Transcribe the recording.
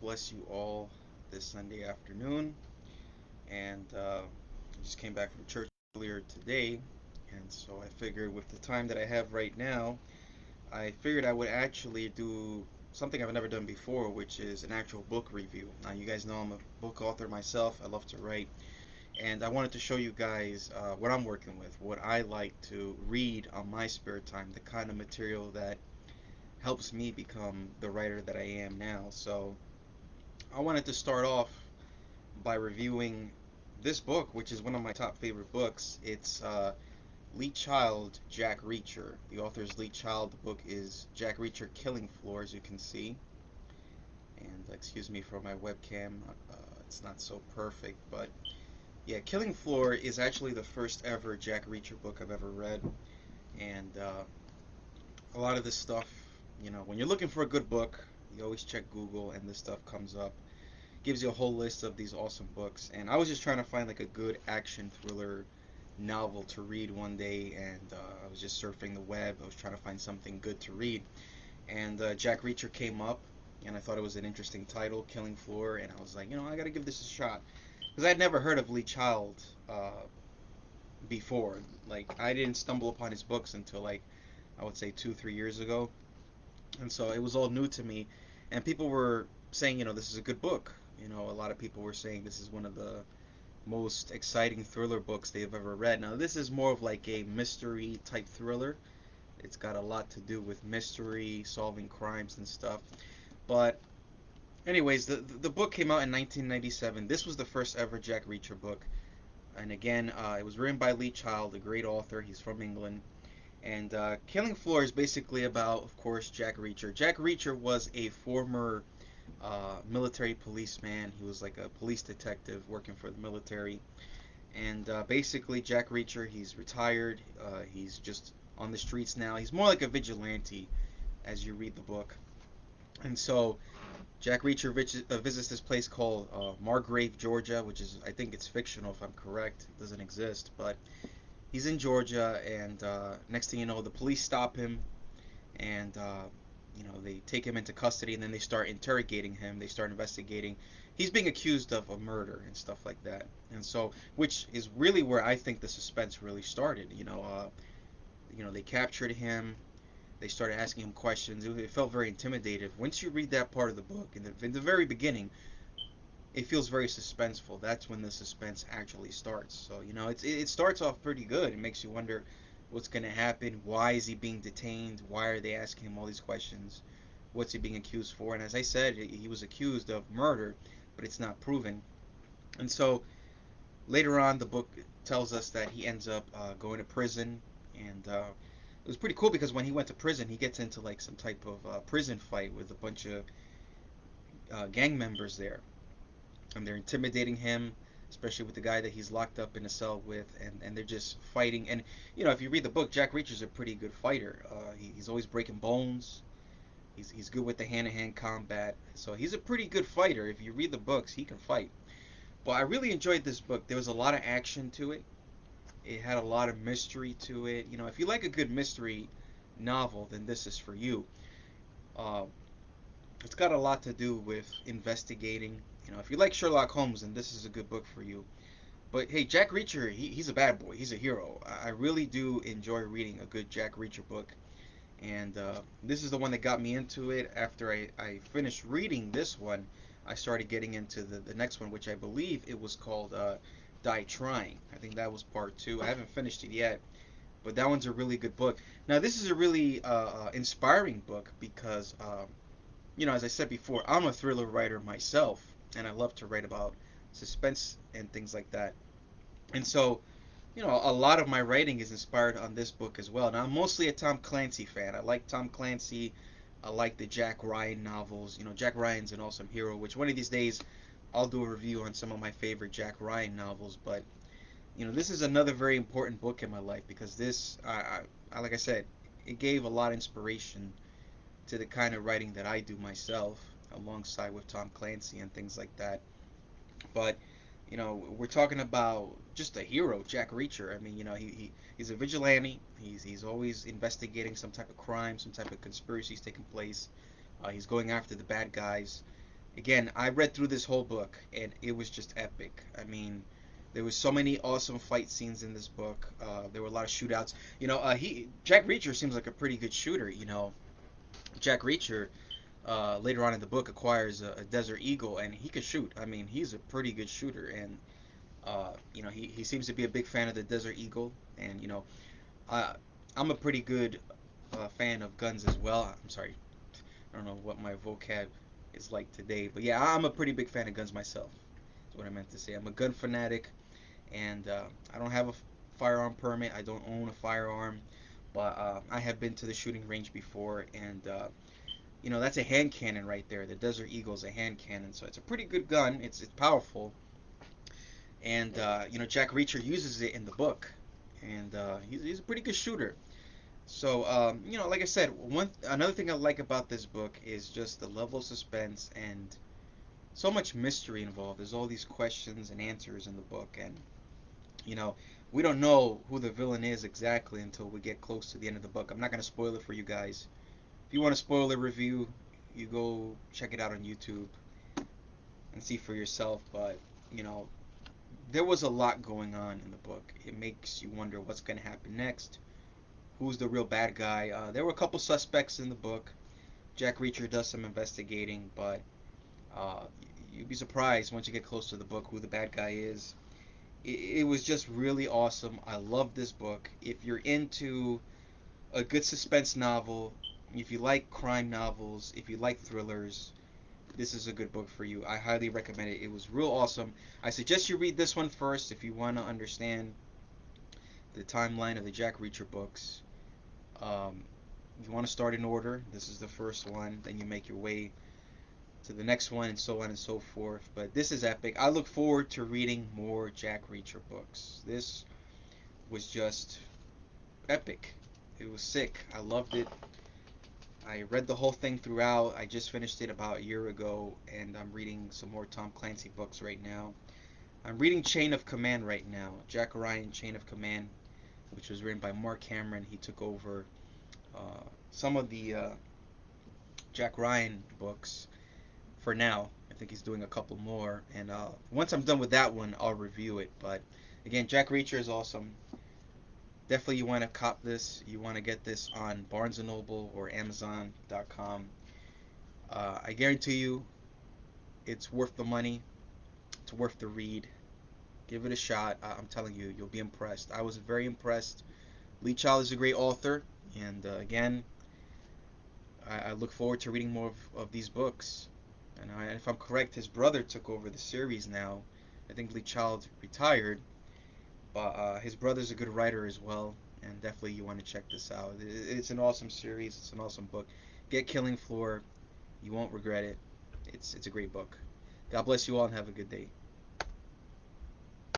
bless you all this Sunday afternoon. And I just came back from church earlier today, and so I figured with the time that I have right now, I figured I would actually do something I've never done before, which is an actual book review. Now, you guys know I'm a book author myself. I love to write, and I wanted to show you guys what I'm working with, what I like to read on my spare time, the kind of material that helps me become the writer that I am now. So I wanted to start off by reviewing this book, which is one of my top favorite books. It's Lee Child, Jack Reacher. The author is Lee Child. The book is Jack Reacher Killing Floor, as you can see. And excuse me for my webcam, it's not so perfect, but yeah, Killing Floor is actually the first ever Jack Reacher book I've ever read. And a lot of this stuff, when you're looking for a good book, you always check Google and this stuff comes up. Gives you a whole list of these awesome books. And I was just trying to find like a good action thriller novel to read one day, and I was just surfing the web. I was trying to find something good to read, and Jack Reacher came up, and I thought it was an interesting title, Killing Floor, and I was like, I got to give this a shot because I'd never heard of Lee Child before. Like, I didn't stumble upon his books until like I would say 2, 3 years ago, and so it was all new to me. And people were saying, this is a good book. A lot of people were saying this is one of the most exciting thriller books they've ever read. Now, this is more of like a mystery type thriller. It's got a lot to do with mystery, solving crimes and stuff. But anyways, the book came out in 1997. This was the first ever Jack Reacher book. And again, it was written by Lee Child, a great author. He's from England. And Killing Floor is basically about, of course, Jack Reacher. Jack Reacher was a former military policeman. He was like a police detective working for the military. And basically, Jack Reacher, he's retired. He's just on the streets now. He's more like a vigilante as you read the book. And so Jack Reacher visits this place called Margrave, Georgia, which is, I think it's fictional if I'm correct. It doesn't exist, but he's in Georgia, and next thing you know, the police stop him, and they take him into custody, and then they start interrogating him. They start investigating. He's being accused of a murder and stuff like that, and so which is really where I think the suspense really started. They captured him. They started asking him questions. It felt very intimidative. Once you read that part of the book, in the very beginning, it feels very suspenseful. That's when the suspense actually starts. So it starts off pretty good. It makes you wonder what's going to happen. Why is he being detained? Why are they asking him all these questions? What's he being accused for? And as I said, he was accused of murder, but it's not proven. And so later on, the book tells us that he ends up going to prison, and it was pretty cool because when he went to prison, he gets into like some type of prison fight with a bunch of gang members there, and they're intimidating him, especially with the guy that he's locked up in a cell with, and they're just fighting. And if you read the book, Jack Reacher's a pretty good fighter. He's always breaking bones. He's good with the hand-to-hand combat, so he's a pretty good fighter. If you read the books, he can fight. But I really enjoyed this book. There was a lot of action to it. It had a lot of mystery to it. If you like a good mystery novel, then this is for you. Uh, it's got a lot to do with investigating. If you like Sherlock Holmes, then this is a good book for you. But hey, Jack Reacher, he's a bad boy. He's a hero. I really do enjoy reading a good Jack Reacher book. And this is the one that got me into it. After I finished reading this one, I started getting into the next one, which I believe it was called Die Trying. I think that was part two. I haven't finished it yet, but that one's a really good book. Now, this is a really inspiring book because, as I said before, I'm a thriller writer myself, and I love to write about suspense and things like that. And so, a lot of my writing is inspired on this book as well. Now, I'm mostly a Tom Clancy fan. I like Tom Clancy. I like the Jack Ryan novels. Jack Ryan's an awesome hero, which one of these days I'll do a review on some of my favorite Jack Ryan novels. But, this is another very important book in my life because this, like I said, it gave a lot of inspiration to the kind of writing that I do myself, alongside with Tom Clancy and things like that. But we're talking about just a hero, Jack Reacher. I mean, he's a vigilante. He's always investigating some type of crime, some type of conspiracies taking place. He's going after the bad guys, Again, I read through this whole book and it was just epic. I mean, there was so many awesome fight scenes in this book. There were a lot of shootouts. He Jack Reacher seems like a pretty good shooter. Jack Reacher later on in the book acquires a Desert Eagle and he could shoot. I mean, he's a pretty good shooter, and he seems to be a big fan of the Desert Eagle. And I I'm a pretty good fan of guns as well. I'm sorry, I don't know what my vocab is like today, but yeah, I'm a pretty big fan of guns myself. Is what I meant to say. I'm a gun fanatic, and I don't have a firearm permit. I don't own a firearm, but I have been to the shooting range before, and that's a hand cannon right there. The Desert Eagle is a hand cannon, so it's a pretty good gun. It's powerful, and Jack Reacher uses it in the book, and he's a pretty good shooter. So, like I said, another thing I like about this book is just the level of suspense and so much mystery involved. There's all these questions and answers in the book, and you know, we don't know who the villain is exactly until we get close to the end of the book. I'm not gonna spoil it for you guys. If you want a spoiler review, you go check it out on YouTube and see for yourself. But you know, there was a lot going on in the book. It makes you wonder what's gonna happen next. Who's the real bad guy? There were a couple suspects in the book. Jack Reacher does some investigating, but uh, you'd be surprised once you get close to the book who the bad guy is. It was just really awesome. I love this book. If you're into a good suspense novel, if you like crime novels, if you like thrillers, this is a good book for you. I highly recommend it. It was real awesome. I suggest you read this one first if you want to understand the timeline of the Jack Reacher books. Um, you want to start in order. This is the first one. Then you make your way to the next one, and so on and so forth. But this is epic. I look forward to reading more Jack Reacher books. This was just epic. It was sick. I loved it. I read the whole thing throughout. I just finished it about a year ago, and I'm reading some more Tom Clancy books right now. I'm reading Chain of Command right now. Jack Ryan, Chain of Command, which was written by Mark Cameron. He took over some of the Jack Ryan books for now. I think he's doing a couple more, and once I'm done with that one, I'll review it. But again, Jack Reacher is awesome. Definitely, you want to cop this. You want to get this on Barnes and Noble or Amazon.com. I guarantee you, it's worth the money. It's worth the read. Give it a shot. I'm telling you, you'll be impressed. I was very impressed. Lee Child is a great author, and again, I look forward to reading more of these books. And if I'm correct, his brother took over the series now. I think Lee Child retired, but his brother's a good writer as well, and definitely you want to check this out. It's an awesome series. It's an awesome book. Get Killing Floor. You won't regret it. It's a great book. God bless you all and have a good day.